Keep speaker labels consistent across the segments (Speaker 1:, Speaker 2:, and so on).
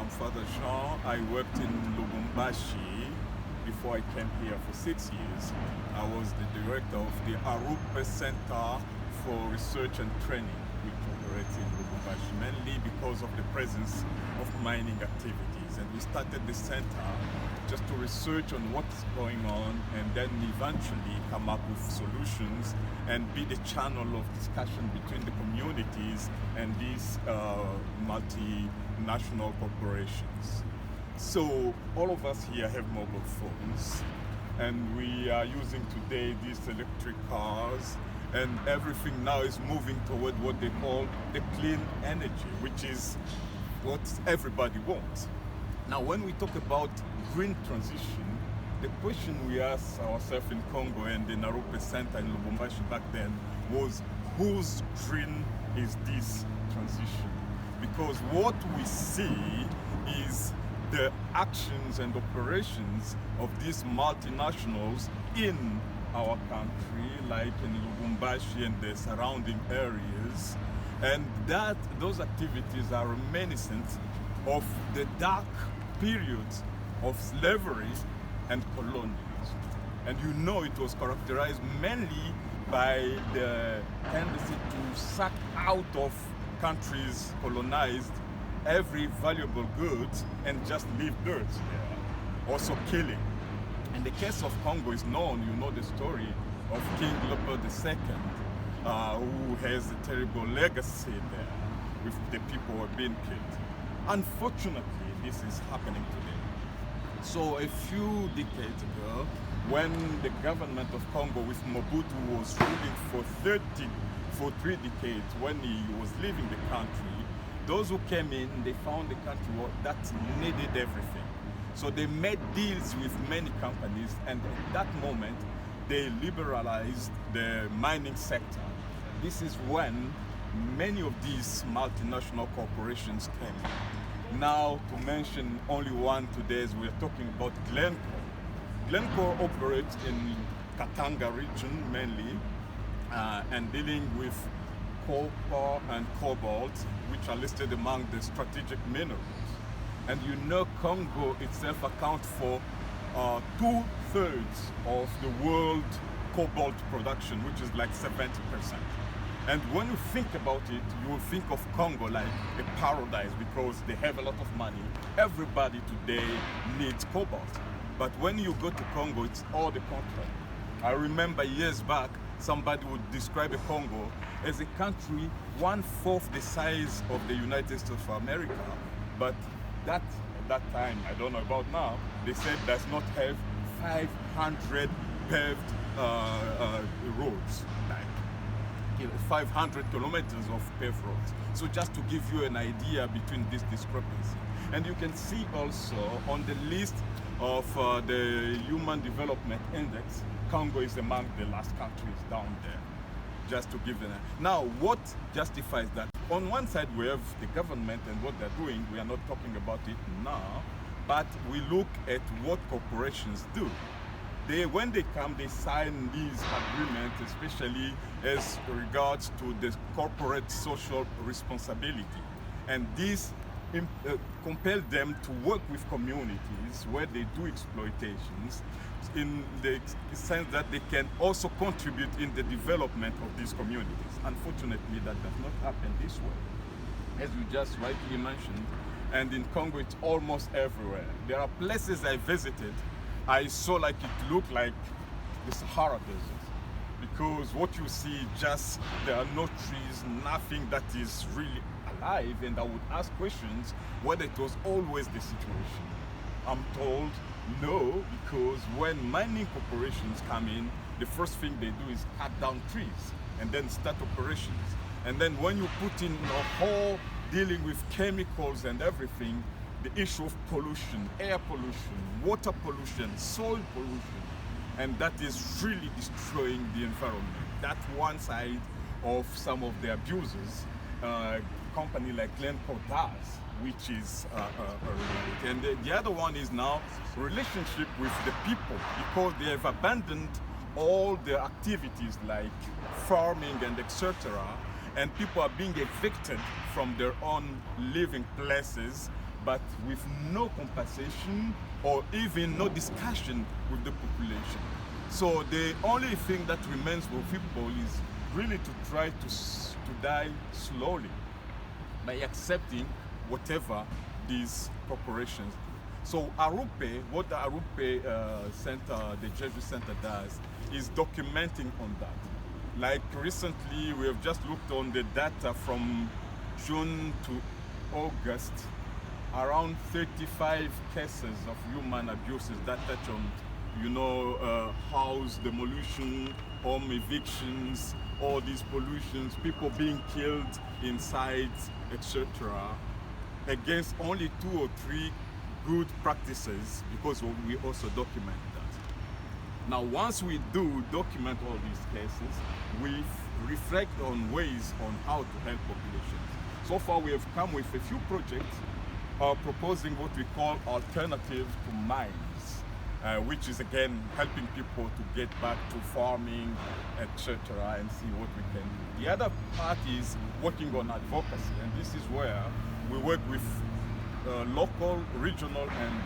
Speaker 1: Father Jean. I worked in Lubumbashi before I came here for 6 years. I was the director of the Arupe Center for Research and Training, which operates in Lubumbashi, mainly because of the presence of mining activities. And we started the center just to research on what's going on and then eventually come up with solutions and be the channel of discussion between the communities and these multinational corporations. So all of us here have mobile phones, and we are using today these electric cars, and everything now is moving toward what they call the clean energy, which is what everybody wants. Now, when we talk about green transition, the question we asked ourselves in Congo and the Narupe Center in Lubumbashi back then was, whose green is this transition? Because what we see is the actions and operations of these multinationals in our country, like in Lubumbashi and the surrounding areas, and that those activities are reminiscent of the dark periods of slavery and colonialism. And you know it was characterized mainly by the tendency to suck out of countries colonized every valuable good and just leave dirt there. Also killing. And the case of Congo is known, you know the story of King Leopold II, who has a terrible legacy there with the people who are being killed. Unfortunately, this is happening today. So a few decades ago, when the government of Congo with Mobutu was ruling for 3 decades, when he was leaving the country, those who came in, they found the country that needed everything. So they made deals with many companies, and at that moment, they liberalized the mining sector. This is when many of these multinational corporations came in. Now, to mention only one today, as we're talking about Glencore. Glencore operates in Katanga region mainly, and dealing with copper and cobalt, which are listed among the strategic minerals. And you know Congo itself accounts for 2/3 of the world cobalt production, which is like 70%. And when you think about it, you will think of Congo like a paradise because they have a lot of money. Everybody today needs cobalt. But when you go to Congo, it's all the contrary. I remember years back, somebody would describe a Congo as a country 1/4 the size of the United States of America. But at that time, I don't know about now, they said does not have 500 paved roads. 500 kilometers of paved roads. So just to give you an idea between this discrepancy. And you can see also on the list of the Human Development Index, Congo is among the last countries down there. Just to give them. Now, what justifies that? On one side, we have the government and what they're doing. We are not talking about it now, but we look at what corporations do. When they come, they sign these agreements, especially as regards to the corporate social responsibility. And this compel them to work with communities where they do exploitations in the sense that they can also contribute in the development of these communities. Unfortunately, that does not happen this way, as you just rightly mentioned. And in Congo, it's almost everywhere. There are places I visited, I saw like it looked like the Sahara Desert, because what you see, just there are no trees, nothing that is really alive. And I would ask questions whether it was always the situation. I'm told no, because when mining corporations come in, the first thing they do is cut down trees and then start operations. And then when you put in a whole dealing with chemicals and everything, the issue of pollution, air pollution, water pollution, soil pollution, and that is really destroying the environment. That's one side of some of the abuses a company like Glencore does, which is related. And the other one is now relationship with the people, because they have abandoned all the activities like farming and etc. And people are being evicted from their own living places but with no compensation or even no discussion with the population. So the only thing that remains for people is really to try to die slowly by accepting whatever these corporations. So Arupe, what the Arupe Center, the Jesuit Center does, is documenting on that. Like recently, we have just looked on the data from June to August, around 35 cases of human abuses that touch on, house demolition, home evictions, all these pollutions, people being killed inside, etc., against only 2 or 3 good practices, because we also document that. Now, once we do document all these cases, we reflect on ways on how to help populations. So far, we have come with a few projects proposing what we call alternative to mines, which is again helping people to get back to farming, etc., and see what we can do. The other part is working on advocacy, and this is where we work with local, regional, and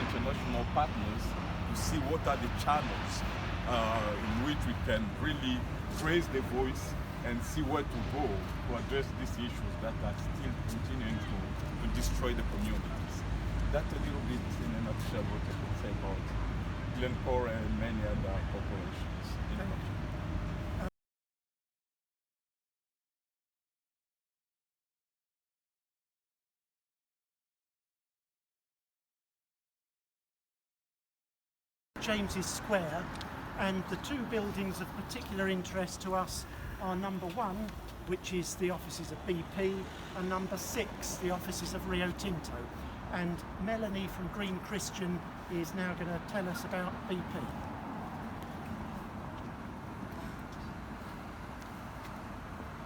Speaker 1: international partners to see what are the channels in which we can really raise the voice and see where to go to address these issues that are still continuing to destroy the communities. That's a little bit in a nutshell what I can say about Glencore and many other corporations in the country.
Speaker 2: James's Square, and the 2 buildings of particular interest to us are number 1, which is the offices of BP, and number 6, the offices of Rio Tinto. And Melanie from Green Christian is now going to tell us about BP.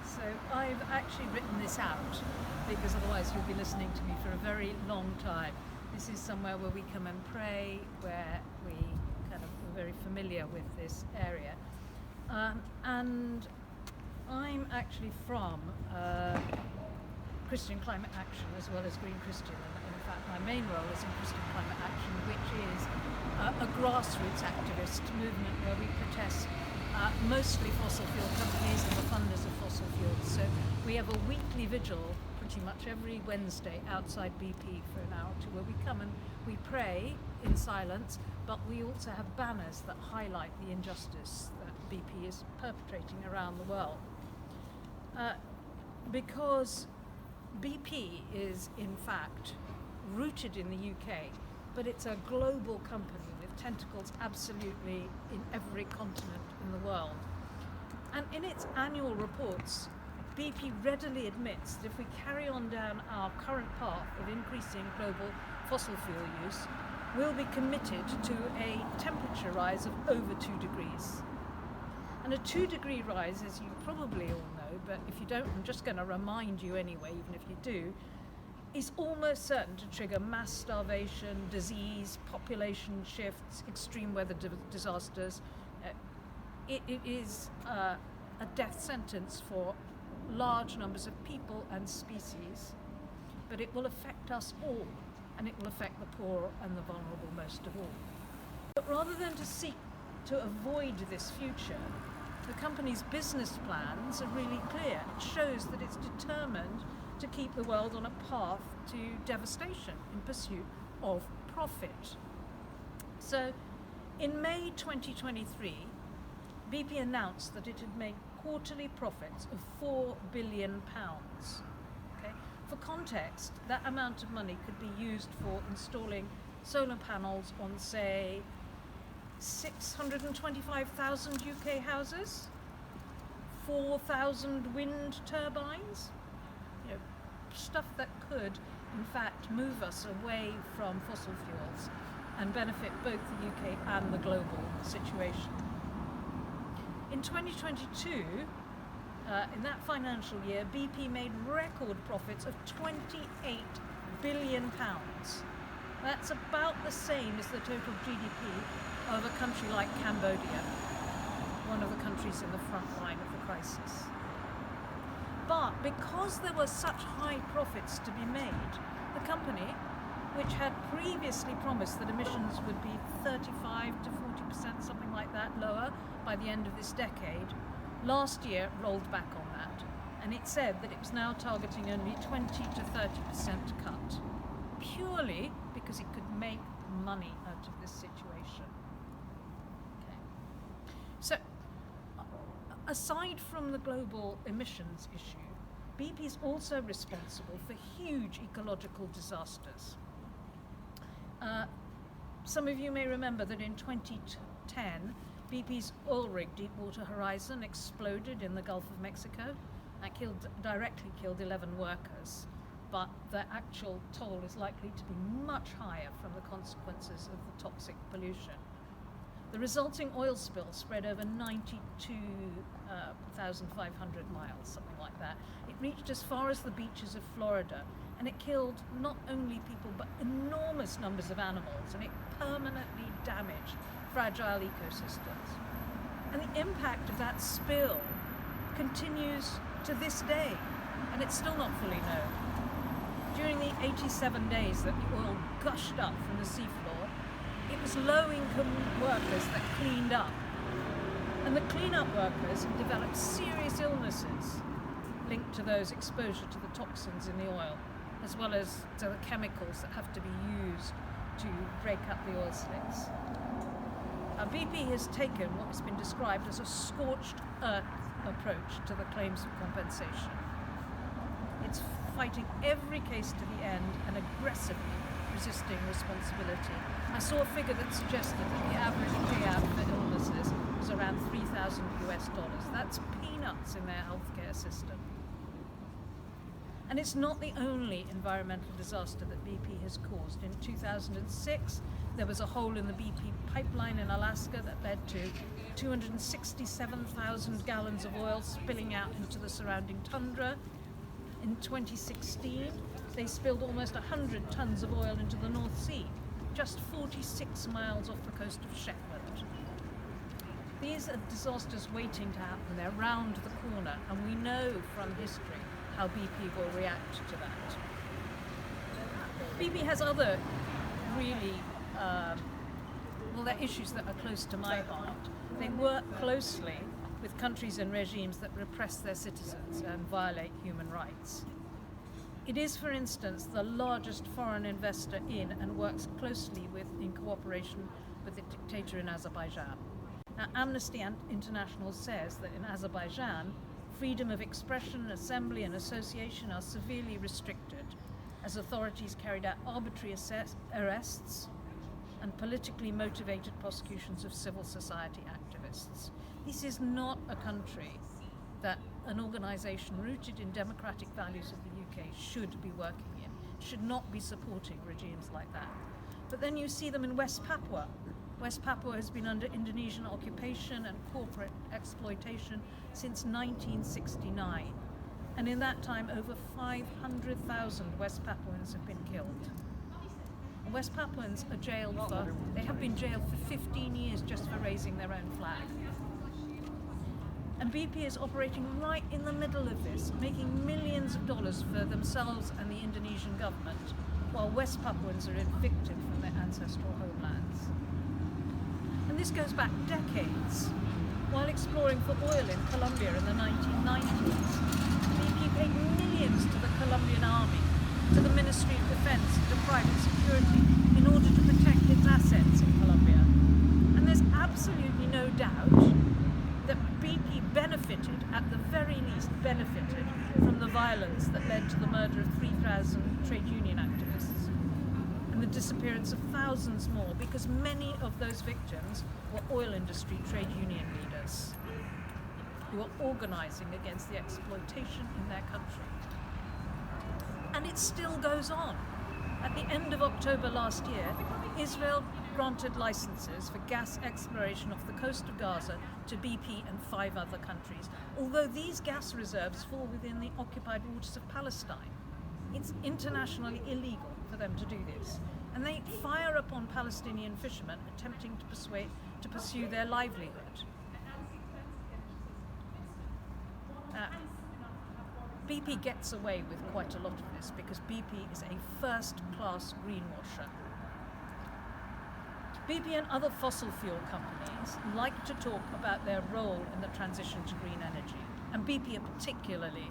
Speaker 3: So I've actually written this out because otherwise you'll be listening to me for a very long time. This is somewhere where we come and pray, where we kind of are very familiar with this area. And I'm actually from Christian Climate Action as well as Green Christian. And in fact, my main role is in Christian Climate Action, which is a grassroots activist movement where we protest mostly fossil fuel companies and the funders of fossil fuels. So we have a weekly vigil pretty much every Wednesday outside BP for an hour or 2 where we come and we pray in silence, but we also have banners that highlight the injustice that BP is perpetrating around the world. Because BP is in fact rooted in the UK, but it's a global company with tentacles absolutely in every continent in the world. And in its annual reports, BP readily admits that if we carry on down our current path of increasing global fossil fuel use, we'll be committed to a temperature rise of over 2 degrees. And a 2-degree rise, as you probably all know, but if you don't, I'm just going to remind you anyway, even if you do, is almost certain to trigger mass starvation, disease, population shifts, extreme weather disasters. It is a death sentence for large numbers of people and species, but it will affect us all, and it will affect the poor and the vulnerable most of all. But rather than to seek to avoid this future, the company's business plans are really clear. It shows that it's determined to keep the world on a path to devastation in pursuit of profit. So in May 2023, BP announced that it had made quarterly profits of £4 billion. Okay? For context, that amount of money could be used for installing solar panels on, say, 625,000 UK houses, 4,000 wind turbines, stuff that could, in fact, move us away from fossil fuels and benefit both the UK and the global situation. In 2022, in that financial year, BP made record profits of £28 billion. That's about the same as the total GDP of a country like Cambodia, one of the countries in the front line of the crisis. But because there were such high profits to be made, the company, which had previously promised that emissions would be 35 to 40%, something like that, lower by the end of this decade, last year rolled back on that. And it said that it was now targeting only 20 to 30% cut, purely because it could make money out of this situation. Okay. So, aside from the global emissions issue, BP is also responsible for huge ecological disasters. Some of you may remember that in 2010, BP's oil rig Deepwater Horizon exploded in the Gulf of Mexico. That directly killed 11 workers, but the actual toll is likely to be much higher from the consequences of the toxic pollution. The resulting oil spill spread over 92,500 miles, something like that. It reached as far as the beaches of Florida, and it killed not only people but enormous numbers of animals, and it permanently damaged fragile ecosystems. And the impact of that spill continues to this day, and it's still not fully known. During the 87 days that the oil gushed up from the seafloor, it was low-income workers that cleaned up. And the clean-up workers developed serious illnesses linked to those exposure to the toxins in the oil, as well as to the chemicals that have to be used to break up the oil slicks. BP has taken what has been described as a scorched earth approach to the claims of compensation. It's fighting every case to the end and aggressively resisting responsibility. I saw a figure that suggested that the average payout for illnesses was around $3,000. That's peanuts in their healthcare system. And it's not the only environmental disaster that BP has caused. In 2006, there was a hole in the BP pipeline in Alaska that led to 267,000 gallons of oil spilling out into the surrounding tundra. In 2016, they spilled almost 100 tons of oil into the North Sea, just 46 miles off the coast of Shetland. These are disasters waiting to happen. They're round the corner, and we know from history how BP will react to that. BP has other really, they're issues that are close to my heart. They work closely with countries and regimes that repress their citizens and violate human rights. It is, for instance, the largest foreign investor in and works closely with, in cooperation with the dictator in Azerbaijan. Now, Amnesty International says that in Azerbaijan, freedom of expression, assembly and association are severely restricted as authorities carried out arbitrary arrests and politically motivated prosecutions of civil society activists. This is not a country that an organisation rooted in democratic values of the UK should be working in, should not be supporting regimes like that. But then you see them in West Papua. West Papua has been under Indonesian occupation and corporate exploitation since 1969. And in that time, over 500,000 West Papuans have been killed. And West Papuans are they have been jailed for 15 years just for raising their own flag. And BP is operating right in the middle of this, making millions of dollars for themselves and the Indonesian government, while West Papuans are evicted from their ancestral homelands. And this goes back decades. While exploring for oil in Colombia in the 1990s, BP paid millions to the Colombian army, to the Ministry of Defense, to private security, in order to protect its assets in Colombia. And there's absolutely no doubt that BP benefited, at the very least benefited, from the violence that led to the murder of 3,000 trade union activists and the disappearance of thousands more, because many of those victims were oil industry trade union leaders who were organising against the exploitation in their country. And it still goes on. At the end of October last year, Israel granted licenses for gas exploration off the coast of Gaza to BP and 5 other countries, although these gas reserves fall within the occupied waters of Palestine. It's internationally illegal for them to do this, and they fire upon Palestinian fishermen attempting to pursue their livelihood. BP gets away with quite a lot of this because BP is a first-class greenwasher. BP and other fossil fuel companies like to talk about their role in the transition to green energy. And BP are particularly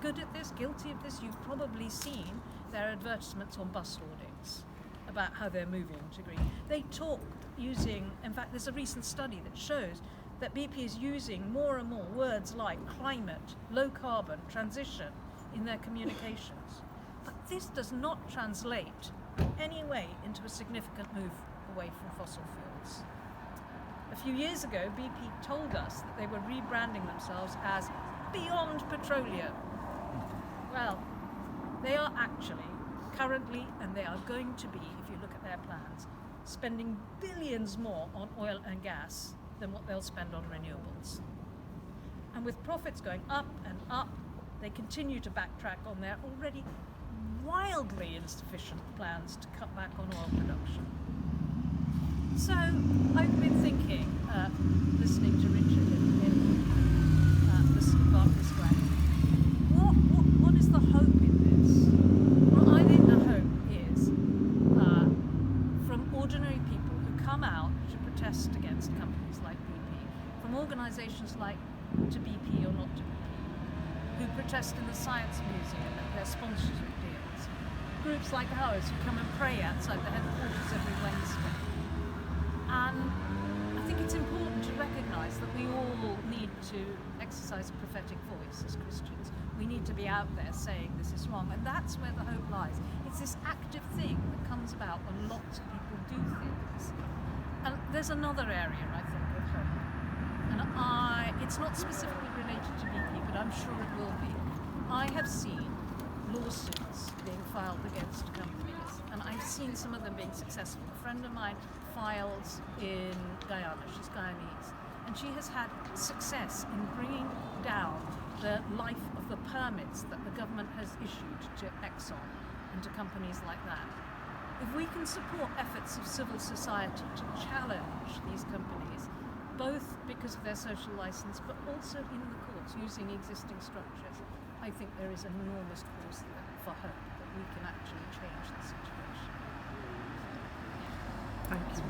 Speaker 3: good at this, guilty of this. You've probably seen their advertisements on bus hoardings about how they're moving to green. They talk using, in fact, there's a recent study that shows that BP is using more and more words like climate, low carbon, transition in their communications. But this does not translate any way into a significant move away from fossil fuels. A few years ago, BP told us that they were rebranding themselves as Beyond Petroleum. Well, they are actually currently, and they are going to be, if you look at their plans, spending billions more on oil and gas than what they'll spend on renewables. And with profits going up and up, they continue to backtrack on their already wildly insufficient plans to cut back on oil production. So I've been thinking, listening to Richard in Berkeley Square, what is the hope in this? Well, I think the hope is from ordinary people who come out to protest against companies like BP, from organisations like To BP or Not To BP, who protest in the Science Museum at their sponsorship deals, groups like ours who come and pray outside the headquarters every Wednesday. And I think it's important to recognise that we all need to exercise a prophetic voice as Christians. We need to be out there saying this is wrong, and that's where the hope lies. It's this active thing that comes about when lots of people do things. And there's another area, I think, of hope. And it's not specifically related to BP, but I'm sure it will be. I have seen lawsuits being filed against companies, and I've seen some of them being successful. A friend of mine files in Guyana, she's Guyanese, and she has had success in bringing down the life of the permits that the government has issued to Exxon and to companies like that. If we can support efforts of civil society to challenge these companies, both because of their social license, but also in the courts using existing structures, I think there is an enormous cause there for hope that we can actually change the situation.
Speaker 2: Thank you.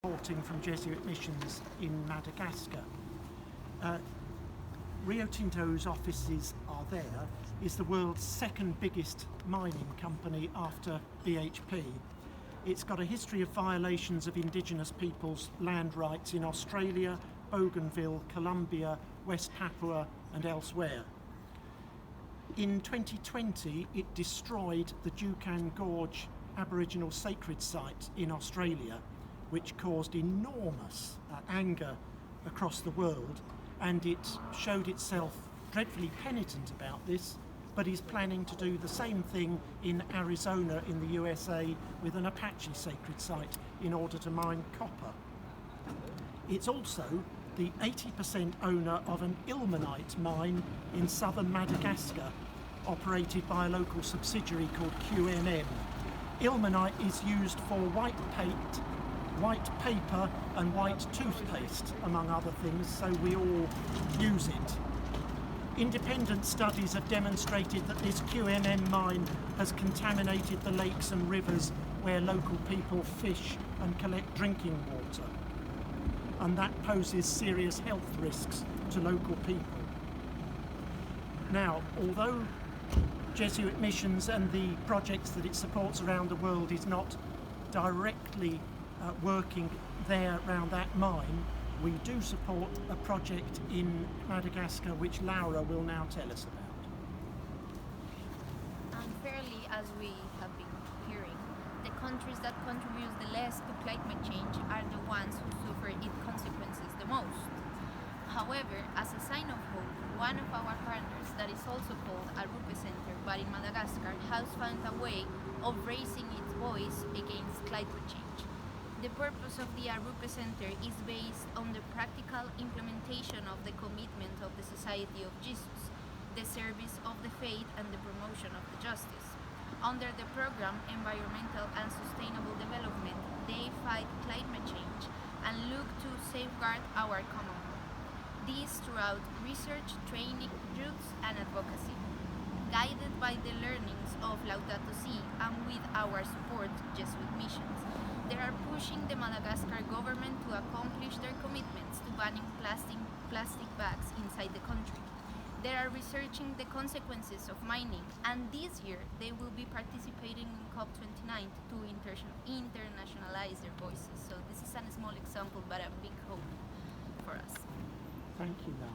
Speaker 2: Reporting from Jesuit missions in Madagascar. Rio Tinto's offices are there, is the world's second biggest mining company after BHP. It's got a history of violations of indigenous peoples' land rights in Australia, Bougainville, Colombia, West Papua and elsewhere. In 2020, it destroyed the Juukan Gorge Aboriginal sacred site in Australia, which caused enormous anger across the world, and it showed itself dreadfully penitent about this, but is planning to do the same thing in Arizona in the USA with an Apache sacred site in order to mine copper. It's also the 80% owner of an ilmenite mine in southern Madagascar, operated by a local subsidiary called QMM. Ilmenite is used for white paint, white paper and white toothpaste, among other things, so we all use it. Independent studies have demonstrated that this QMM mine has contaminated the lakes and rivers where local people fish and collect drinking water, and that poses serious health risks to local people. Now, although Jesuit missions and the projects that it supports around the world is not directly working there around that mine, we do support a project in Madagascar which Laura will now tell us about.
Speaker 4: Unfairly, as we have been hearing, the countries that contribute the less to climate change are the ones who suffer its consequences the most. However, as a sign of hope, one of our partners that is also called Arupe Center but in Madagascar has found a way of raising its voice against climate change. The purpose of the Arupe Center is based on the practical implementation of the commitment of the Society of Jesus, the service of the faith and the promotion of the justice. Under the program Environmental and Sustainable Development, they fight climate change and look to safeguard our common home. This throughout research, training, youth and advocacy. Guided by the learnings of Laudato Si and with our support Jesuit missions, they are pushing the Madagascar government to accomplish their commitments to banning plastic bags inside the country. They are researching the consequences of mining, and this year they will be participating in COP29 to internationalize their voices. So this is a small example, but a big hope for us.
Speaker 2: Thank you, Laura.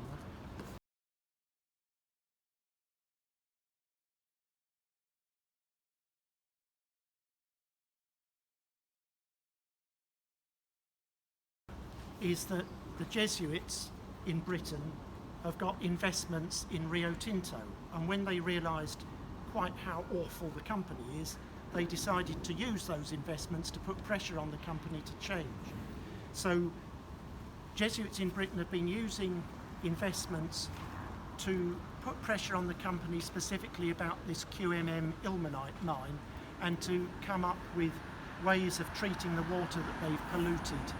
Speaker 2: Is that the Jesuits in Britain have got investments in Rio Tinto, and when they realised quite how awful the company is, they decided to use those investments to put pressure on the company to change. So Jesuits in Britain have been using investments to put pressure on the company specifically about this QMM ilmenite mine, and to come up with ways of treating the water that they've polluted.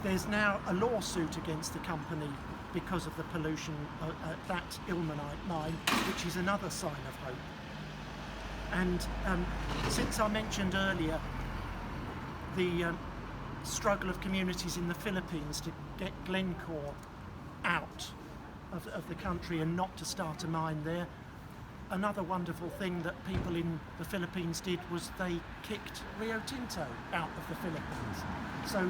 Speaker 2: There's now a lawsuit against the company because of the pollution at that ilmenite mine, which is another sign of hope. And since I mentioned earlier the struggle of communities in the Philippines to get Glencore out of the country and not to start a mine there, another wonderful thing that people in the Philippines did was they kicked Rio Tinto out of the Philippines. So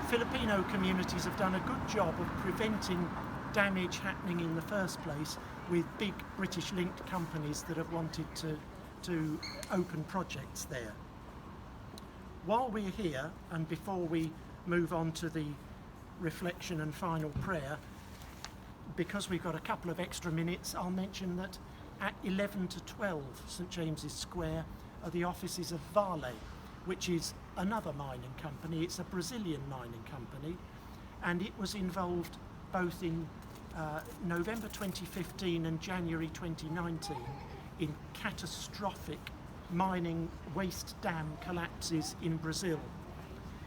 Speaker 2: Filipino communities have done a good job of preventing damage happening in the first place with big British linked companies that have wanted to open projects there. While we're here, and before we move on to the reflection and final prayer, because we've got a couple of extra minutes, I'll mention that at 11 to 12 St James's Square are the offices of Vale, which is another mining company. It's a Brazilian mining company, and it was involved both in November 2015 and January 2019 in catastrophic mining waste dam collapses in Brazil.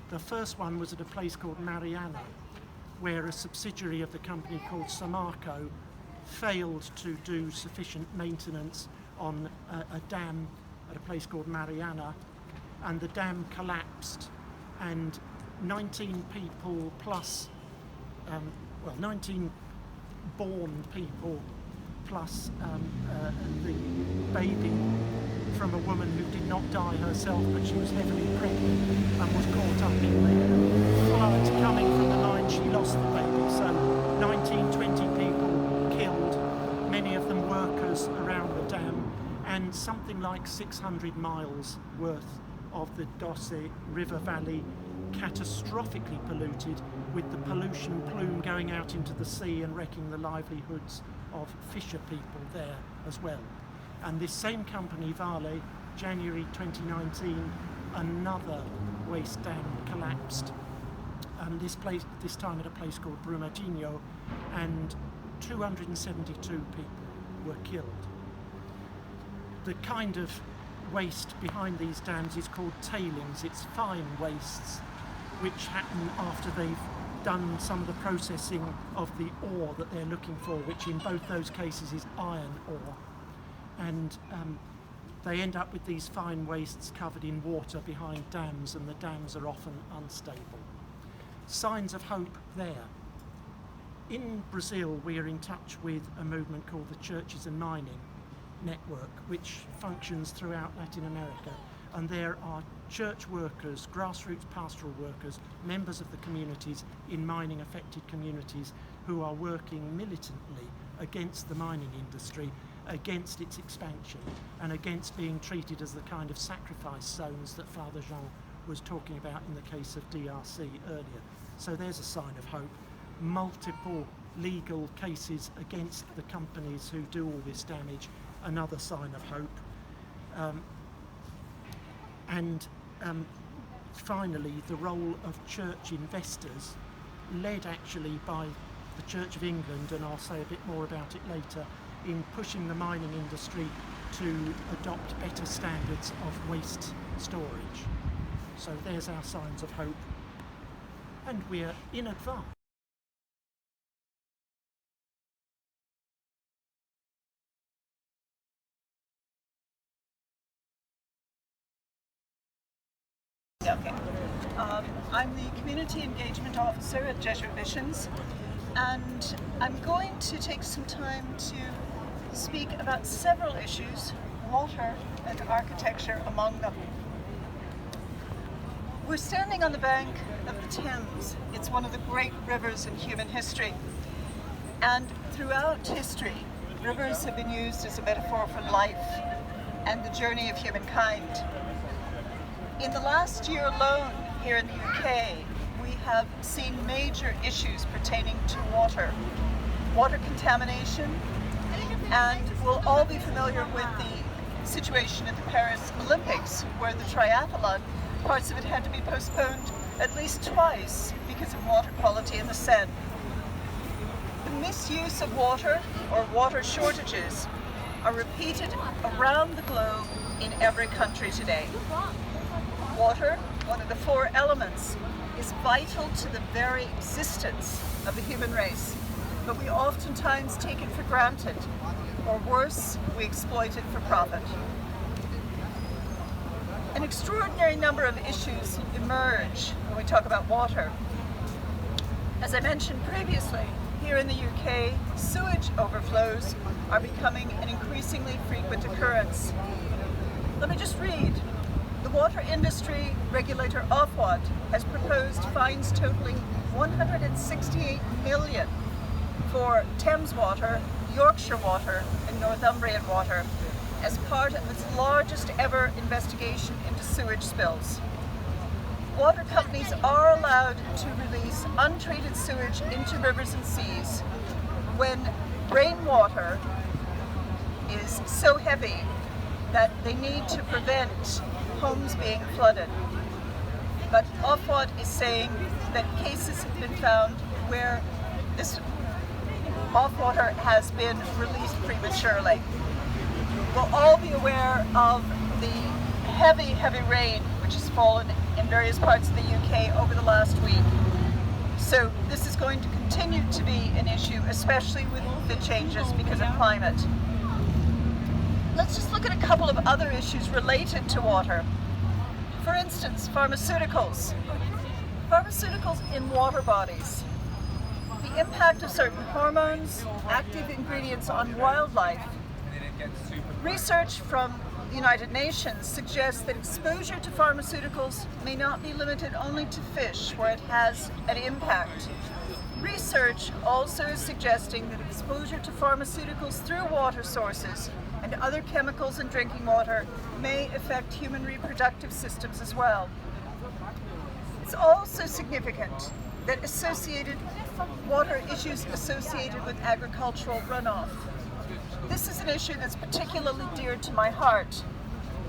Speaker 2: The first one was at a place called Mariana, where a subsidiary of the company called Samarco failed to do sufficient maintenance on a dam at a place called Mariana, and the dam collapsed, and 19 people plus, 19 born people plus the baby from a woman who did not die herself, but she was heavily pregnant and was caught up in the flood coming from the mine. She lost the baby. So 20 people killed, many of them workers around the dam, and something like 600 miles worth of the Doce River Valley catastrophically polluted, with the pollution plume going out into the sea and wrecking the livelihoods of fisher people there as well. And this same company, Vale, January 2019, another waste dam collapsed. This time at a place called Brumadinho, and 272 people were killed. The kind of waste behind these dams is called tailings. It's fine wastes which happen after they've done some of the processing of the ore that they're looking for, which in both those cases is iron ore. And they end up with these fine wastes covered in water behind dams, and the dams are often unstable. Signs of hope there. In Brazil, we are in touch with a movement called the Churches and Mining Network, which functions throughout Latin America. And there are church workers, grassroots pastoral workers, members of the communities in mining affected communities who are working militantly against the mining industry, against its expansion, and against being treated as the kind of sacrifice zones that Father Jean was talking about in the case of DRC earlier. So there's a sign of hope. Multiple legal cases against the companies who do all this damage, another sign of hope. Finally, the role of church investors, led actually by the Church of England, and I'll say a bit more about it later, in pushing the mining industry to adopt better standards of waste storage. So there's our signs of hope, and we're in advance.
Speaker 5: Okay. I'm the Community Engagement Officer at Jesuit Missions, and I'm going to take some time to speak about several issues, water and architecture among them. We're standing on the bank of the Thames. It's one of the great rivers in human history. And throughout history, rivers have been used as a metaphor for life and the journey of humankind. In the last year alone, here in the UK, we have seen major issues pertaining to water contamination, and we'll all be familiar with the situation at the Paris Olympics, where the triathlon, parts of it had to be postponed at least twice because of water quality in the Seine. The misuse of water, or water shortages, are repeated around the globe in every country today. Water, one of the four elements, is vital to the very existence of the human race, but we oftentimes take it for granted, or worse, we exploit it for profit. An extraordinary number of issues emerge when we talk about water. As I mentioned previously, here in the UK, sewage overflows are becoming an increasingly frequent occurrence. Let me just read. The water industry regulator Ofwat has proposed fines totaling 168 million for Thames Water, Yorkshire Water and Northumbrian Water as part of its largest ever investigation into sewage spills. Water companies are allowed to release untreated sewage into rivers and seas when rainwater is so heavy that they need to prevent homes being flooded. But Ofwat is saying that cases have been found where this off-water has been released prematurely. We'll all be aware of the heavy rain which has fallen in various parts of the UK over the last week. So this is going to continue to be an issue, especially with the changes because of climate. Let's just look at a couple of other issues related to water. For instance, pharmaceuticals. Pharmaceuticals in water bodies. The impact of certain hormones, active ingredients on wildlife. Research from the United Nations suggests that exposure to pharmaceuticals may not be limited only to fish, where it has an impact. Research also is suggesting that exposure to pharmaceuticals through water sources and other chemicals in drinking water may affect human reproductive systems as well. It's also significant that water issues associated with agricultural runoff. This is an issue that's particularly dear to my heart.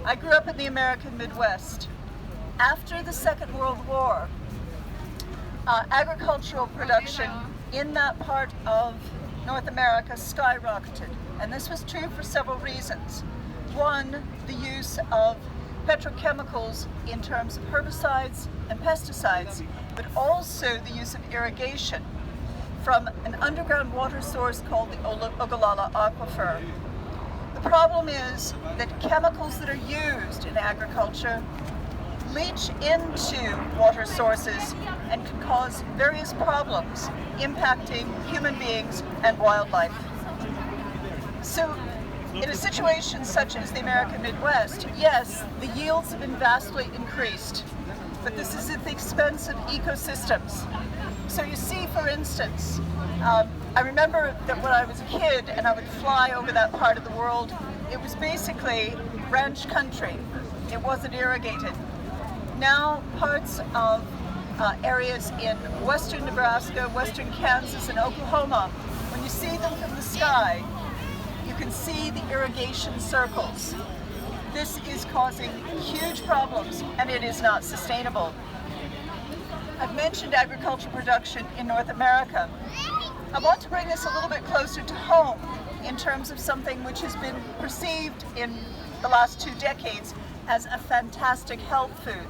Speaker 5: I grew up in the American Midwest. After the Second World War, agricultural production in that part of North America skyrocketed. And this was true for several reasons. One, the use of petrochemicals in terms of herbicides and pesticides, but also the use of irrigation from an underground water source called the Ogallala Aquifer. The problem is that chemicals that are used in agriculture leach into water sources and can cause various problems impacting human beings and wildlife. So in a situation such as the American Midwest, yes, the yields have been vastly increased, but this is at the expense of ecosystems. So you see, for instance, I remember that when I was a kid and I would fly over that part of the world, it was basically ranch country. It wasn't irrigated. Now parts of areas in western Nebraska, western Kansas, and Oklahoma, when you see them from the sky, you can see the irrigation circles. This is causing huge problems, and it is not sustainable. I've mentioned agricultural production in North America. I want to bring this a little bit closer to home. in terms of something which has been perceived in the last 2 decades as a fantastic health food,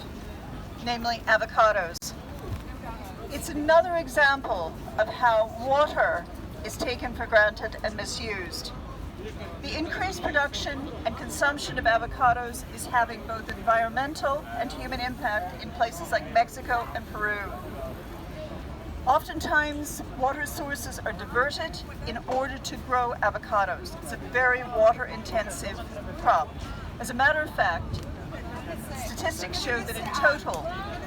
Speaker 5: namely avocados. It's another example of how water is taken for granted and misused. The increased production and consumption of avocados is having both environmental and human impact in places like Mexico and Peru. Oftentimes, water sources are diverted in order to grow avocados. It's a very water-intensive crop. As a matter of fact, statistics show that in total,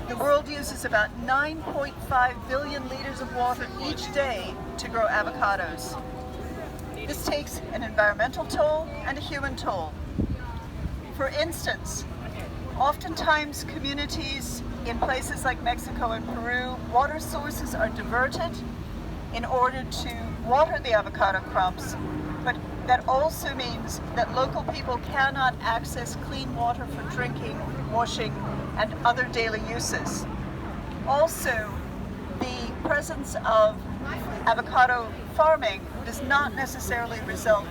Speaker 5: the world uses about 9.5 billion liters of water each day to grow avocados. This takes an environmental toll and a human toll. For instance, oftentimes communities in places like Mexico and Peru, water sources are diverted in order to water the avocado crops, but that also means that local people cannot access clean water for drinking, washing, and other daily uses. Also, the presence of avocado farming does not necessarily result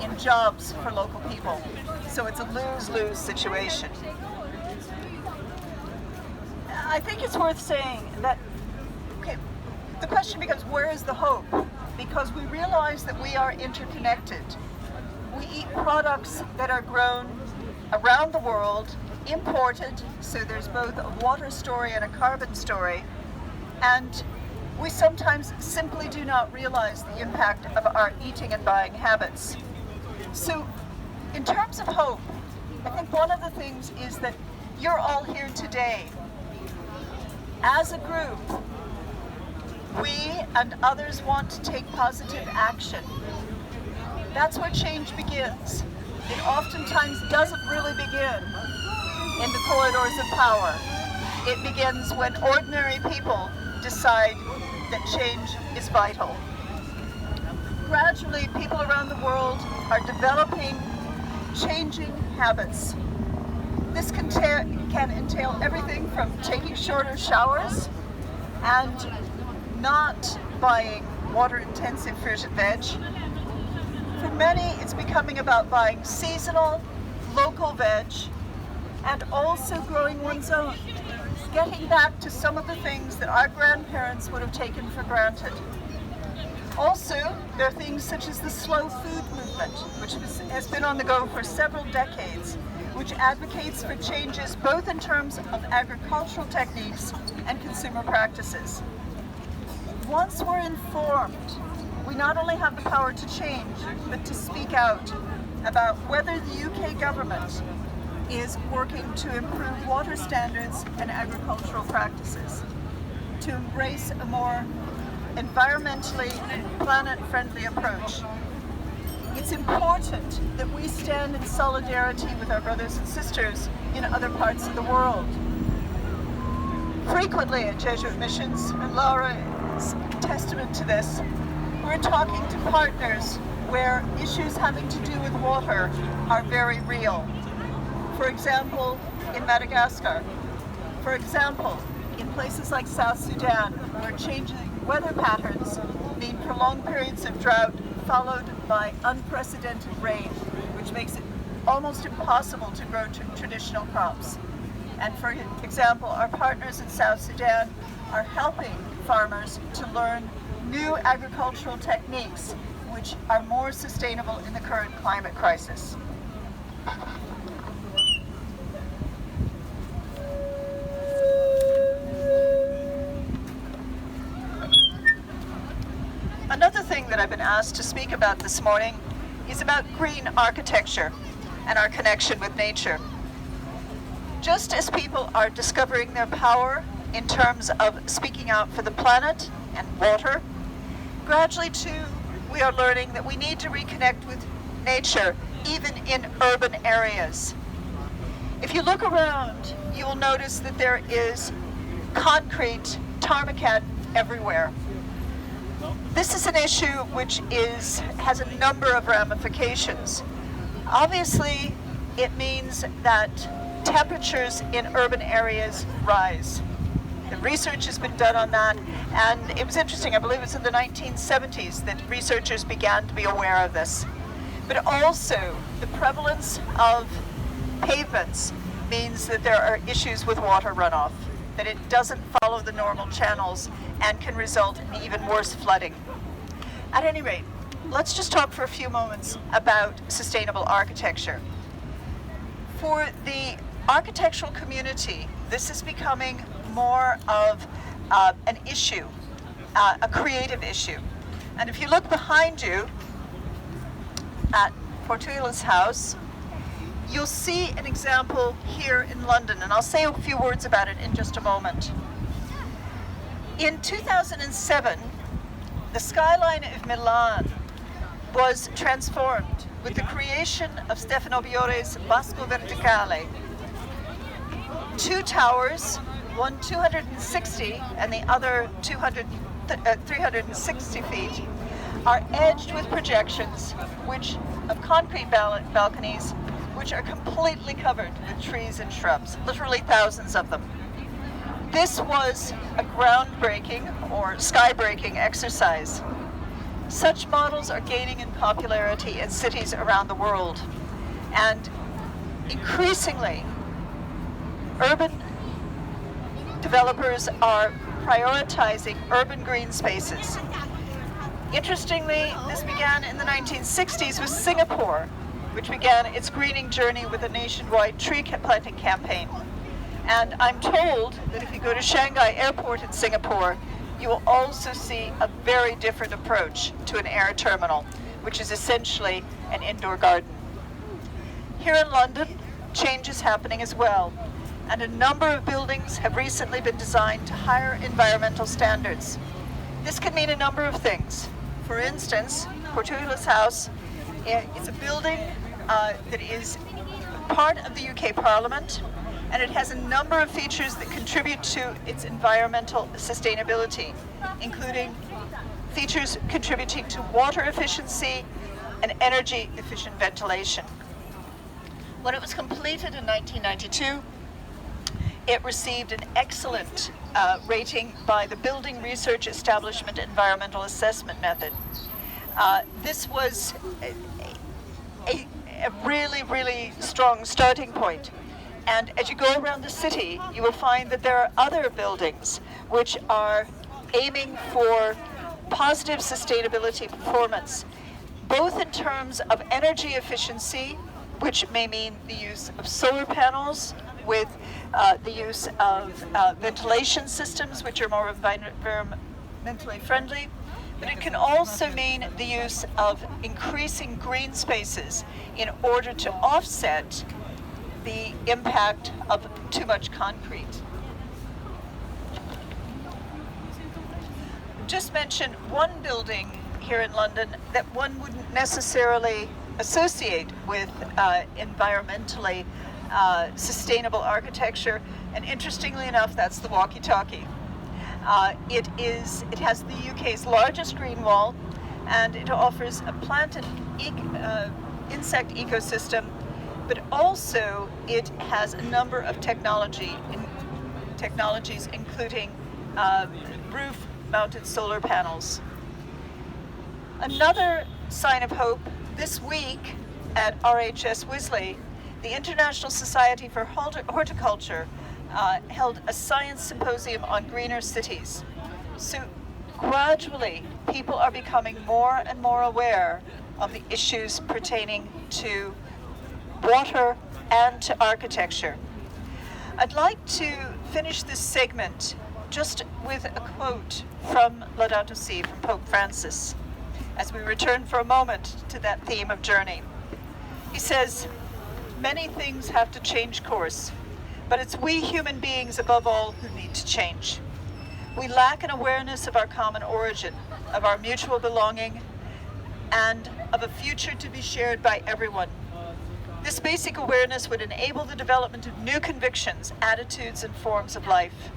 Speaker 5: in jobs for local people. So it's a lose-lose situation. I think it's worth saying that, okay, the question becomes, where is the hope? Because we realize that we are interconnected. We eat products that are grown around the world, imported, so there's both a water story and a carbon story, and we sometimes simply do not realize the impact of our eating and buying habits. So, in terms of hope, I think one of the things is that you're all here today. As a group, we and others want to take positive action. That's where change begins. It oftentimes doesn't really begin in the corridors of power. It begins when ordinary people decide that change is vital. Gradually, people around the world are developing changing habits. This can entail everything from taking shorter showers and not buying water-intensive fruit and veg. For many, it's becoming about buying seasonal, local veg, and also growing one's own. Getting back to some of the things that our grandparents would have taken for granted. Also, there are things such as the slow food movement, which has been on the go for several decades, which advocates for changes both in terms of agricultural techniques and consumer practices. Once we're informed, we not only have the power to change, but to speak out about whether the UK government is working to improve water standards and agricultural practices, to embrace a more environmentally and planet-friendly approach. It's important that we stand in solidarity with our brothers and sisters in other parts of the world. Frequently at Jesuit missions, and Laura is testament to this, we're talking to partners where issues having to do with water are very real. For example, in Madagascar. For example, in places like South Sudan, where changing weather patterns mean prolonged periods of drought followed by unprecedented rain, which makes it almost impossible to grow traditional crops. And for example, our partners in South Sudan are helping farmers to learn new agricultural techniques which are more sustainable in the current climate crisis. Another thing that I've been asked to speak about this morning is about green architecture and our connection with nature. Just as people are discovering their power in terms of speaking out for the planet and water, gradually too we are learning that we need to reconnect with nature even in urban areas. If you look around, you will notice that there is concrete tarmac everywhere. This is an issue which has a number of ramifications. Obviously, it means that temperatures in urban areas rise. The research has been done on that, and it was interesting, I believe it was in the 1970s that researchers began to be aware of this. But also, the prevalence of pavements means that there are issues with water runoff, that it doesn't follow the normal channels and can result in even worse flooding. At any rate, let's just talk for a few moments about sustainable architecture. For the architectural community, this is becoming more of an issue, a creative issue. And if you look behind you at Portugal's house, you'll see an example here in London, and I'll say a few words about it in just a moment. In 2007, the skyline of Milan was transformed with the creation of Stefano Biore's Vasco Verticale. Two towers, one 260 and the other 360 feet, are edged with projections of concrete balconies which are completely covered with trees and shrubs, literally thousands of them. This was a groundbreaking or sky-breaking exercise. Such models are gaining in popularity in cities around the world, and increasingly urban developers are prioritizing urban green spaces. Interestingly, this began in the 1960s with Singapore, which began its greening journey with a nationwide tree planting campaign. And I'm told that if you go to Shanghai Airport in Singapore, you will also see a very different approach to an air terminal, which is essentially an indoor garden. Here in London, change is happening as well, and a number of buildings have recently been designed to higher environmental standards. This could mean a number of things. For instance, Portugal's house is a building that is part of the UK Parliament, and it has a number of features that contribute to its environmental sustainability, including features contributing to water efficiency and energy efficient ventilation. When it was completed in 1992, it received an excellent rating by the Building Research Establishment Environmental Assessment Method. This was a really, really strong starting point. And as you go around the city, you will find that there are other buildings which are aiming for positive sustainability performance, both in terms of energy efficiency, which may mean the use of solar panels, with the use of ventilation systems which are more environmentally friendly, but it can also mean the use of increasing green spaces in order to offset the impact of too much concrete. Just mention one building here in London that one wouldn't necessarily associate with environmentally sustainable architecture, and interestingly enough, that's the walkie-talkie. It has the UK's largest green wall, and it offers a plant and insect ecosystem, but also it has a number of technologies, including roof-mounted solar panels. Another sign of hope: this week at RHS Wisley, the International Society for Horticulture held a science symposium on greener cities. So gradually, people are becoming more and more aware of the issues pertaining to water and to architecture. I'd like to finish this segment just with a quote from Laudato Si, from Pope Francis, as we return for a moment to that theme of journey. He says, "Many things have to change course, but it's we human beings above all who need to change. We lack an awareness of our common origin, of our mutual belonging, and of a future to be shared by everyone. This basic awareness would enable the development of new convictions, attitudes, and forms of life.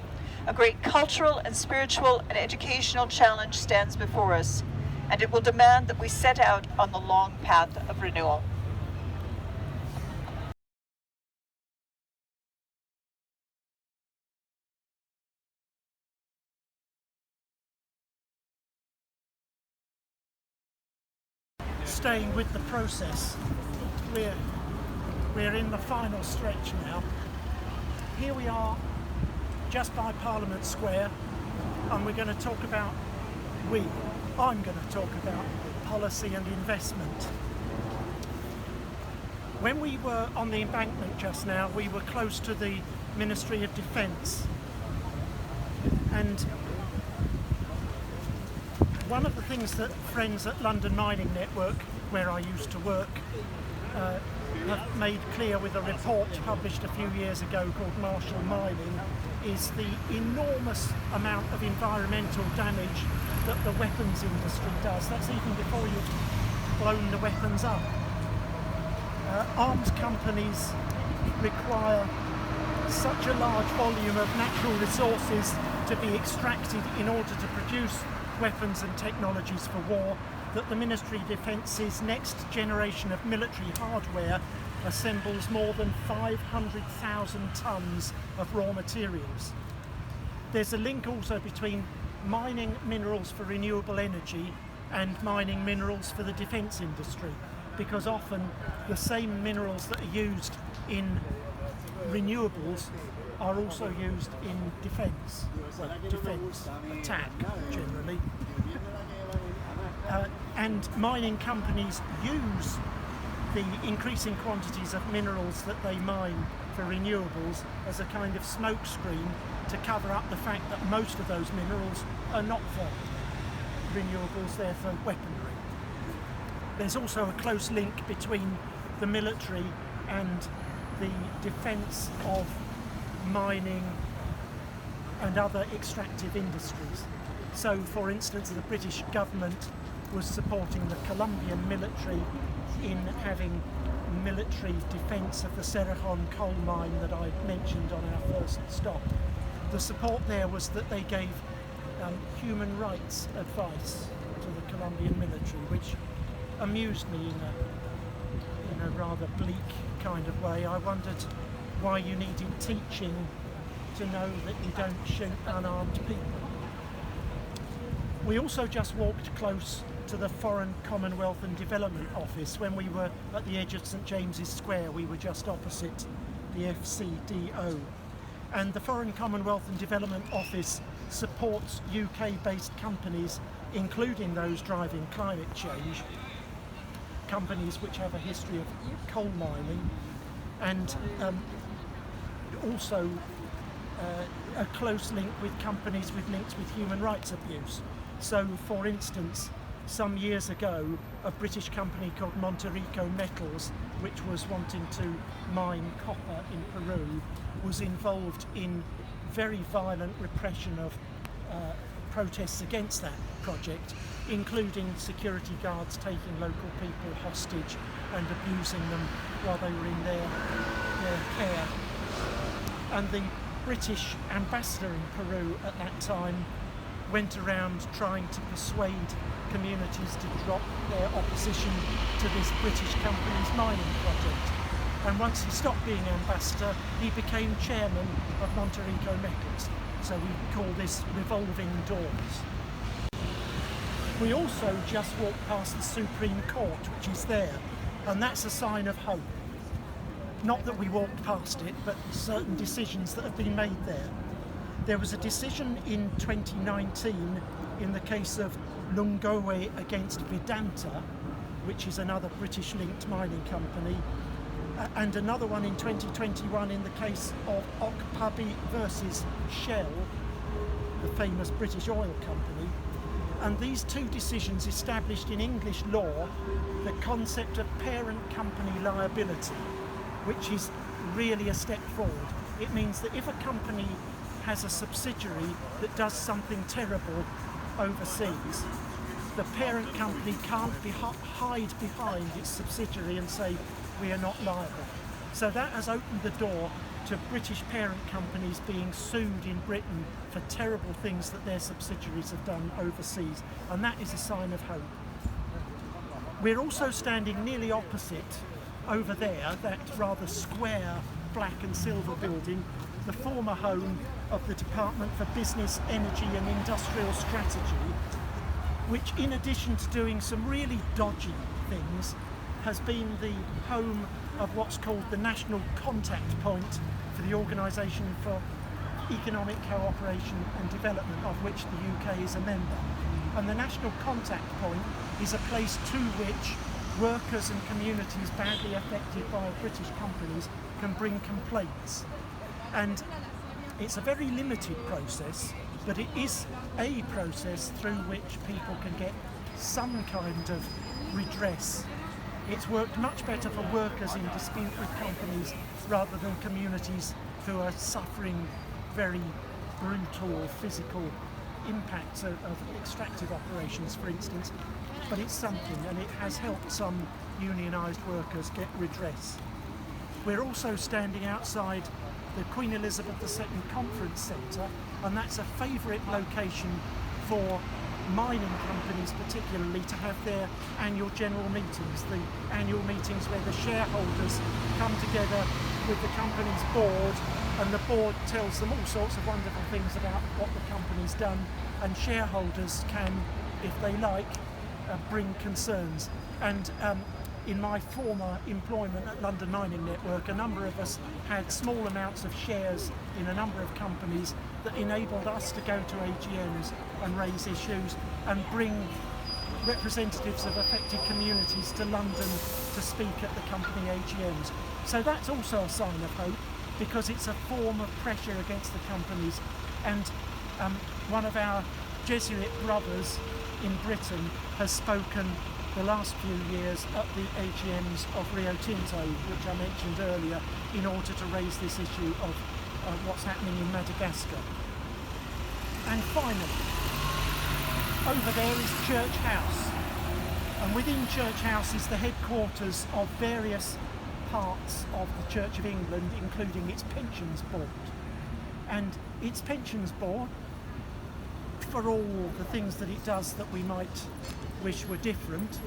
Speaker 5: A great cultural and spiritual and educational challenge stands before us, and it will demand that we set out on the long path of renewal."
Speaker 2: staying with the process, we're in the final stretch now. Here we are just by Parliament Square, and we're going to talk about, I'm going to talk about policy and investment. When we were on the embankment just now, we were close to the Ministry of Defence, and one of the things that friends at London Mining Network, where I used to work, have made clear with a report published a few years ago called Marshall Mining is the enormous amount of environmental damage that the weapons industry does. That's even before you've blown the weapons up. Arms companies require such a large volume of natural resources to be extracted in order to produce weapons and technologies for war that the Ministry of Defence's next generation of military hardware assembles more than 500,000 tonnes of raw materials. There's a link also between mining minerals for renewable energy and mining minerals for the defence industry, because often the same minerals that are used in renewables are also used in defence, attack generally. And mining companies use the increasing quantities of minerals that they mine for renewables as a kind of smokescreen to cover up the fact that most of those minerals are not for renewables, they're for weaponry. There's also a close link between the military and the defence of mining and other extractive industries. So, for instance, the British government was supporting the Colombian military in having military defence of the Cerrejón coal mine that I mentioned on our first stop. The support there was that they gave human rights advice to the Colombian military, which amused me in a rather bleak kind of way. I wondered why you needed teaching to know that you don't shoot unarmed people. We also just walked close to the Foreign Commonwealth and Development Office. When we were at the edge of St James's Square, we were just opposite the FCDO. And the Foreign Commonwealth and Development Office supports UK-based companies, including those driving climate change, companies which have a history of coal mining, and also a close link with companies with links with human rights abuse. So, for instance, some years ago, a British company called Monterrico Metals, which was wanting to mine copper in Peru, was involved in very violent repression of protests against that project, including security guards taking local people hostage and abusing them while they were in their care. And the British ambassador in Peru at that time went around trying to persuade communities to drop their opposition to this British company's mining project. And once he stopped being ambassador, he became chairman of Monterrico Metals. So we call this revolving doors. We also just walked past the Supreme Court, which is there, and that's a sign of hope. Not that we walked past it, but certain decisions that have been made there. There was a decision in 2019 in the case of Lungowe against Vedanta, which is another British-linked mining company, and another one in 2021 in the case of Okpubi versus Shell, the famous British oil company. And these two decisions established in English law the concept of parent company liability, which is really a step forward. It means that if a company has a subsidiary that does something terrible overseas, the parent company can't hide behind its subsidiary and say, we are not liable. So that has opened the door to British parent companies being sued in Britain for terrible things that their subsidiaries have done overseas, and that is a sign of hope. We're also standing nearly opposite, over there, that rather square black and silver building, the former home of the Department for Business, Energy and Industrial Strategy, which, in addition to doing some really dodgy things, has been the home of what's called the National Contact Point for the Organisation for Economic Cooperation and Development, of which the UK is a member. And the National Contact Point is a place to which workers and communities badly affected by British companies can bring complaints. And it's a very limited process, but it is a process through which people can get some kind of redress. It's worked much better for workers in dispute with companies rather than communities who are suffering very brutal physical impacts of extractive operations, for instance. But it's something, and it has helped some unionised workers get redress. We're also standing outside the Queen Elizabeth II Conference Centre, and that's a favourite location for mining companies particularly to have their annual general meetings, the annual meetings where the shareholders come together with the company's board, and the board tells them all sorts of wonderful things about what the company's done, and shareholders can, if they like, bring concerns. And in my former employment at London Mining Network, a number of us had small amounts of shares in a number of companies that enabled us to go to AGMs and raise issues and bring representatives of affected communities to London to speak at the company AGMs. So that's also a sign of hope, because it's a form of pressure against the companies. And one of our Jesuit brothers in Britain has spoken the last few years at the AGMs of Rio Tinto, which I mentioned earlier, in order to raise this issue of what's happening in Madagascar. And finally, over there is Church House, and within Church House is the headquarters of various parts of the Church of England, including its pensions board. And its pensions board, for all the things that it does that we might wish were different,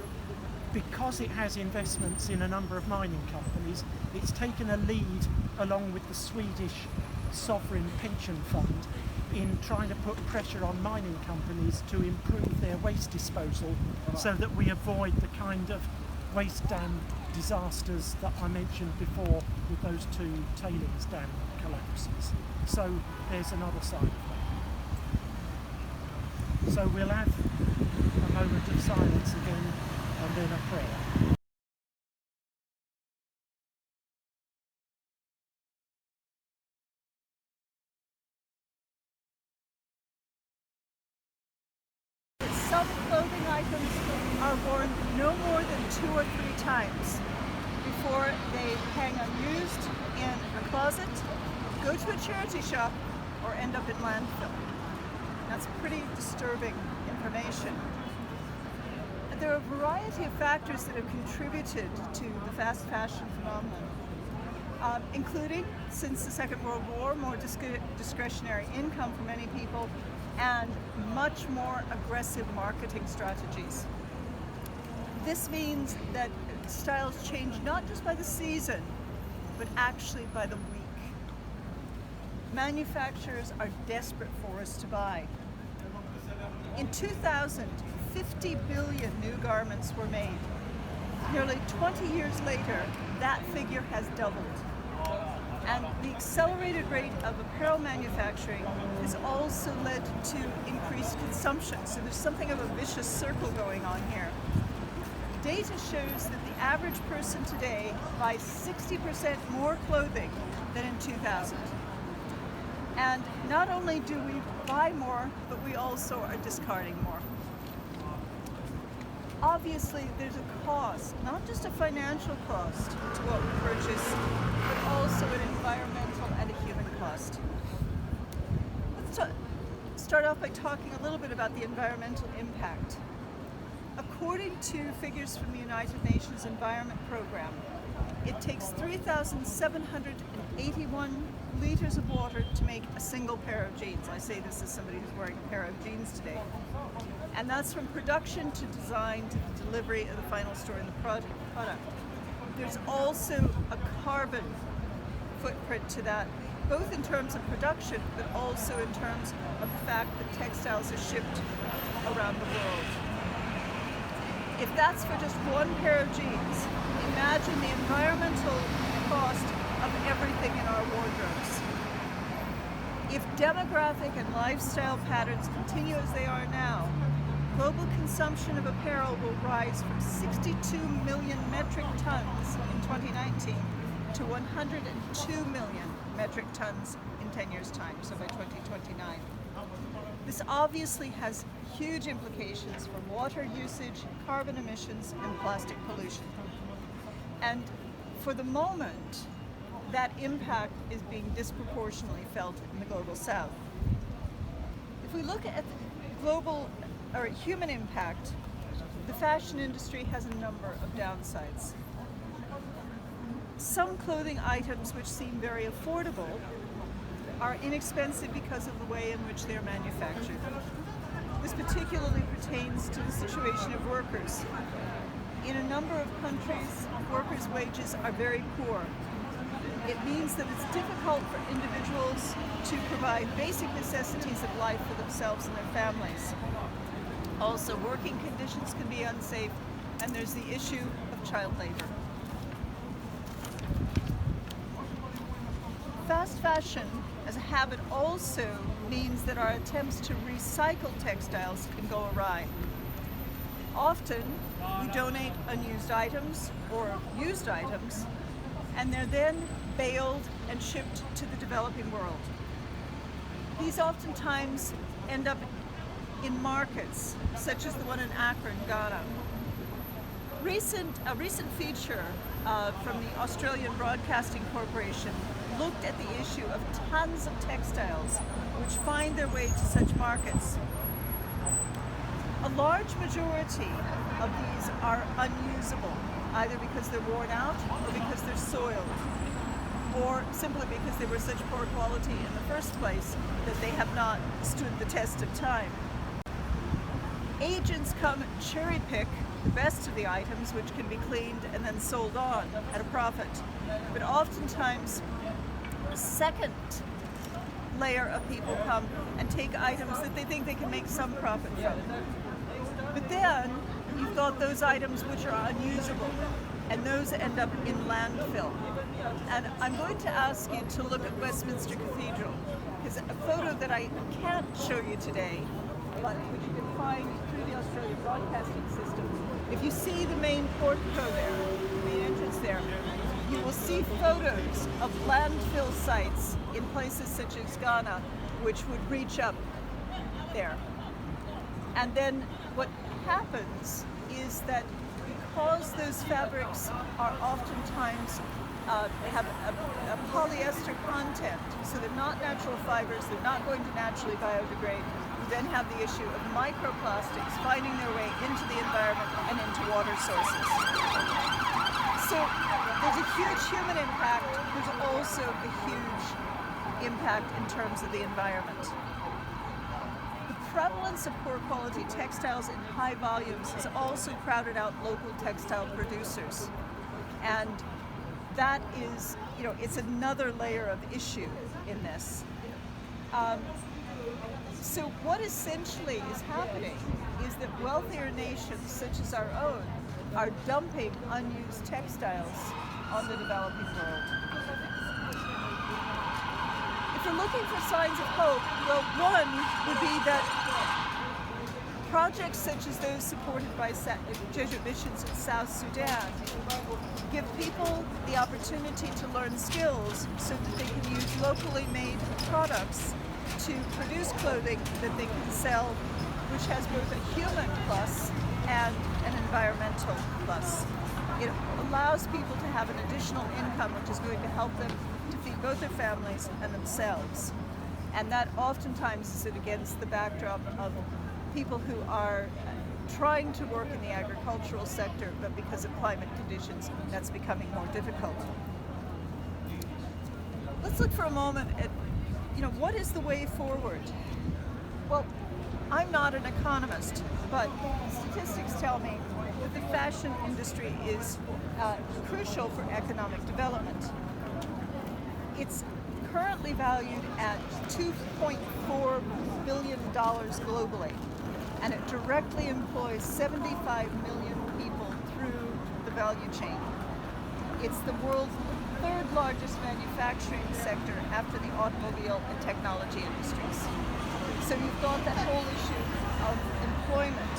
Speaker 2: because it has investments in a number of mining companies, it's taken a lead along with the Swedish sovereign pension fund in trying to put pressure on mining companies to improve their waste disposal, so that we avoid the kind of waste dam disasters that I mentioned before with those two tailings dam collapses. So there's another side of that. So we'll have a moment of silence again and then a prayer.
Speaker 5: Some clothing items are worn no more than 2 or 3 times before they hang unused in a closet, go to a charity shop, or end up in landfill. That's pretty disturbing information. There are a variety of factors that have contributed to the fast fashion phenomenon, including, since the Second World War, more discretionary income for many people and much more aggressive marketing strategies. This means that styles change not just by the season, but actually by the week. Manufacturers are desperate for us to buy. In 2000, 50 billion new garments were made. Nearly 20 years later, that figure has doubled. And the accelerated rate of apparel manufacturing has also led to increased consumption. So there's something of a vicious circle going on here. Data shows that the average person today buys 60% more clothing than in 2000. And not only do we buy more, but we also are discarding more. Obviously, there's a cost, not just a financial cost to what we purchase, but also an environmental and a human cost. Let's start off by talking a little bit about the environmental impact. According to figures from the United Nations Environment Program, it takes 3,781 liters of water to make a single pair of jeans. I say this as somebody who's wearing a pair of jeans today. And that's from production to design to the delivery of the final store in the product. There's also a carbon footprint to that, both in terms of production, but also in terms of the fact that textiles are shipped around the world. if that's for just one pair of jeans, imagine the environmental cost of everything in our wardrobes. If demographic and lifestyle patterns continue as they are now, global consumption of apparel will rise from 62 million metric tons in 2019 to 102 million metric tons in 10 years' time, so by 2029. This obviously has huge implications for water usage, carbon emissions, and plastic pollution. And for the moment, that impact is being disproportionately felt in the global south. If we look at the global or human impact, the fashion industry has a number of downsides. Some clothing items which seem very affordable are inexpensive because of the way in which they're manufactured. This particularly pertains to the situation of workers. In a number of countries, workers' wages are very poor. It means that it's difficult for individuals to provide basic necessities of life for themselves and their families. Also, working conditions can be unsafe, and there's the issue of child labor. Fast fashion as a habit also means that our attempts to recycle textiles can go awry. Often, we donate unused items or used items, and they're then baled and shipped to the developing world. These oftentimes end up in markets, such as the one in Accra, Ghana. A recent feature from the Australian Broadcasting Corporation looked at the issue of tons of textiles which find their way to such markets. A large majority of these are unusable, either because they're worn out or because they're soiled, or simply because they were such poor quality in the first place that they have not stood the test of time. Agents come and cherry pick the best of the items, which can be cleaned and then sold on at a profit. But oftentimes, a second layer of people come and take items that they think they can make some profit from. But then you've got those items which are unusable, and those end up in landfill. And I'm going to ask you to look at Westminster Cathedral, because a photo that I can't show you today, but which you can find through the Australian Broadcasting System. If you see the main portico there, the main entrance there, you will see photos of landfill sites in places such as Ghana, which would reach up there. And then what happens is that because those fabrics are oftentimes have a polyester content, so they're not natural fibers, they're not going to naturally biodegrade, you then have the issue of microplastics finding their way into the environment and into water sources. So there's a huge human impact, there's also a huge impact in terms of the environment. The prevalence of poor quality textiles in high volumes has also crowded out local textile producers. And that is, it's another layer of issue in this. So what essentially is happening is that wealthier nations such as our own are dumping unused textiles on the developing world. If we're looking for signs of hope, well, one would be that projects such as those supported by Jesuit missions in South Sudan give people the opportunity to learn skills so that they can use locally made products to produce clothing that they can sell, which has both a human plus and an environmental plus. It allows people to have an additional income which is going to help them to feed both their families and themselves. And that oftentimes is against the backdrop of people who are trying to work in the agricultural sector, but because of climate conditions, that's becoming more difficult. Let's look for a moment at, what is the way forward? Well, I'm not an economist, but statistics tell me that the fashion industry is crucial for economic development. It's currently valued at $2.4 billion globally. and it directly employs 75 million people through the value chain. It's the world's third largest manufacturing sector after the automobile and technology industries. So you've got that whole issue of employment.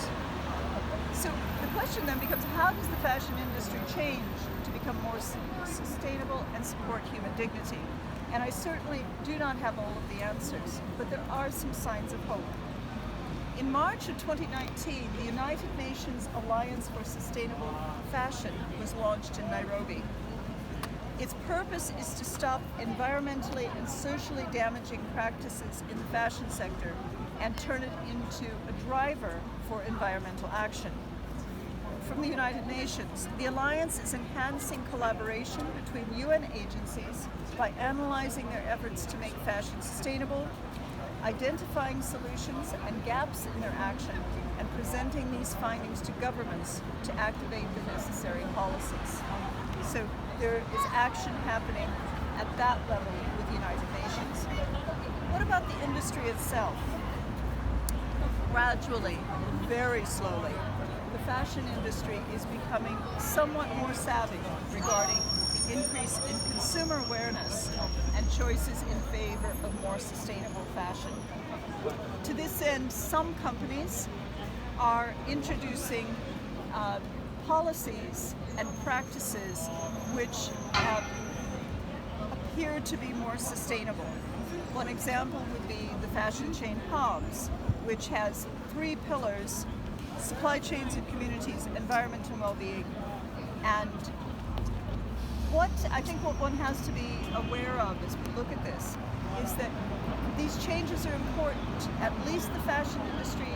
Speaker 5: So the question then becomes, how does the fashion industry change to become more sustainable and support human dignity? And I certainly do not have all of the answers, but there are some signs of hope. In March of 2019, the United Nations Alliance for Sustainable Fashion was launched in Nairobi. Its purpose is to stop environmentally and socially damaging practices in the fashion sector and turn it into a driver for environmental action. From the United Nations, the Alliance is enhancing collaboration between UN agencies by analyzing their efforts to make fashion sustainable, identifying solutions and gaps in their action, and presenting these findings to governments to activate the necessary policies. So there is action happening at that level with the United Nations. What about the industry itself? Gradually, very slowly, the fashion industry is becoming somewhat more savvy regarding the increase in consumer awareness and choices in favor of more sustainable fashion. To this end, some companies are introducing policies and practices which appear to be more sustainable. One example would be the fashion chain Hobbs, which has 3 pillars: supply chains and communities, environmental well-being. And what one has to be aware of as we look at this is that these changes are important. At least the fashion industry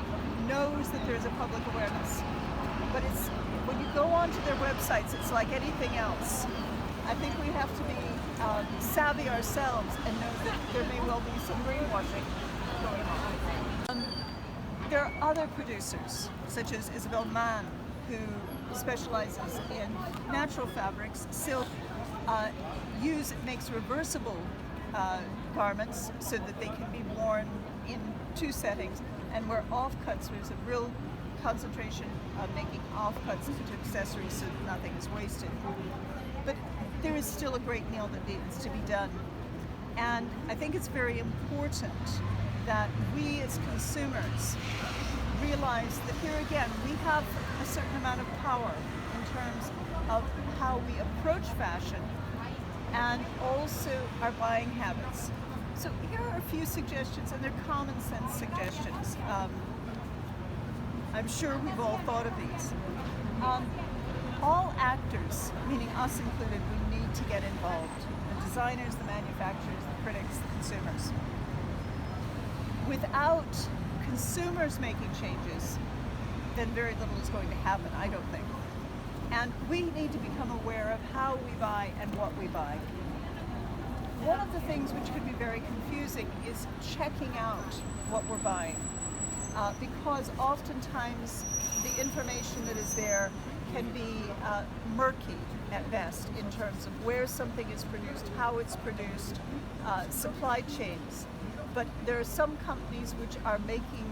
Speaker 5: knows that there's a public awareness. But when you go onto their websites, it's like anything else. I think we have to be savvy ourselves and know that there may well be some greenwashing going on. There are other producers, such as Isabel Mann, who specializes in natural fabrics, silk, makes reversible garments so that they can be worn in 2 settings, and where offcuts, there's a real concentration on making offcuts into accessories so that nothing is wasted. But there is still a great deal that needs to be done. And I think it's very important that we as consumers realize that here again, we have a certain amount of power in terms of how we approach fashion and also our buying habits. So here are a few suggestions, and they're common sense suggestions. I'm sure we've all thought of these. All actors, meaning us included, we need to get involved. The designers, the manufacturers, the critics, the consumers. Without consumers making changes, then very little is going to happen, I don't think. And we need to become aware of how we buy and what we buy. One of the things which could be very confusing is checking out what we're buying. Because oftentimes the information that is there can be murky at best in terms of where something is produced, how it's produced, supply chains. But there are some companies which are making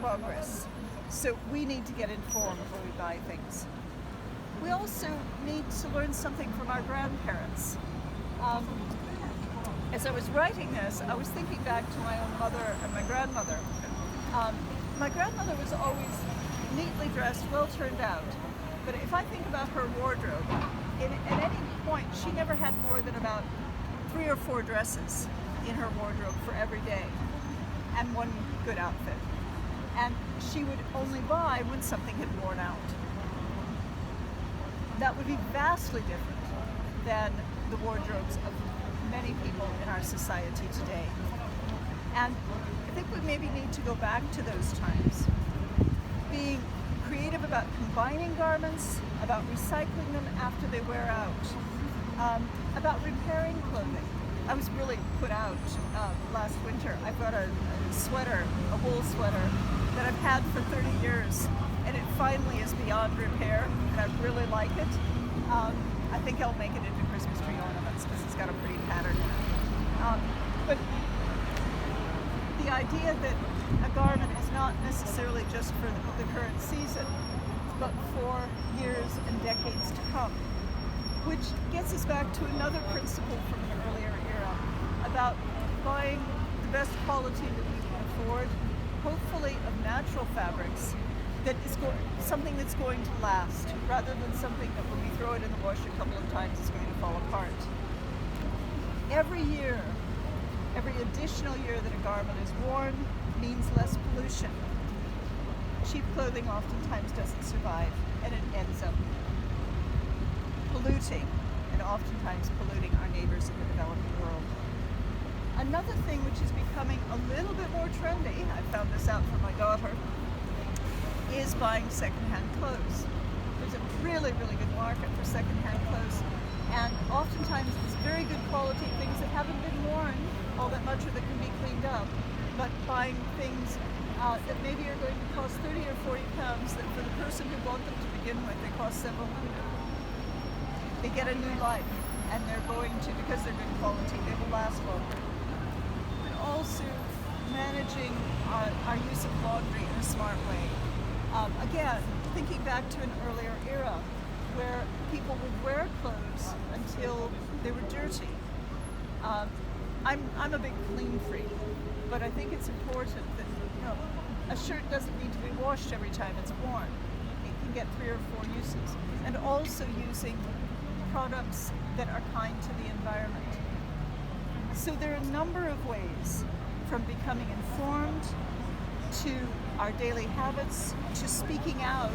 Speaker 5: progress. So we need to get informed when we buy things. We also need to learn something from our grandparents. As I was writing this, I was thinking back to my own mother and my grandmother. My grandmother was always neatly dressed, well turned out. But if I think about her wardrobe, at any point she never had more than about 3 or 4 dresses in her wardrobe for every day, and one good outfit. And she would only buy when something had worn out. That would be vastly different than the wardrobes of many people in our society today. And I think we maybe need to go back to those times. Being creative about combining garments, about recycling them after they wear out, about repairing clothing. I was really put out last winter. I've got a sweater, a wool sweater, that I've had for 30 years, and it finally is beyond repair, and I really like it. I think I'll make it into Christmas tree ornaments because it's got a pretty pattern in it. But the idea that a garment is not necessarily just for the current season, but for years and decades to come. Which gets us back to another principle from an earlier era about buying the best quality that we can afford, hopefully of natural fabrics, that is something that's going to last, rather than something that when we throw it in the wash a couple of times is going to fall apart. Every year, every additional year that a garment is worn means less pollution. Cheap clothing oftentimes doesn't survive, and it ends up polluting, and oftentimes polluting our neighbors in the developing world. Another thing which is becoming a little bit more trendy, I found this out from my daughter, is buying secondhand clothes. There's a really, really good market for secondhand clothes, and oftentimes it's very good quality things that haven't been worn all that much or that can be cleaned up, but buying things that maybe are going to cost 30 or 40 pounds that for the person who bought them to begin with, they cost several hundred. They get a new life, and they're going to, because they're good quality, they will last longer. But also managing our use of laundry in a smart way. Again, thinking back to an earlier era where people would wear clothes until they were dirty. I'm a big clean freak, but I think it's important that a shirt doesn't need to be washed every time it's worn. It can get 3 or 4 uses, and also using products that are kind to the environment. So there are a number of ways, from becoming informed to our daily habits to speaking out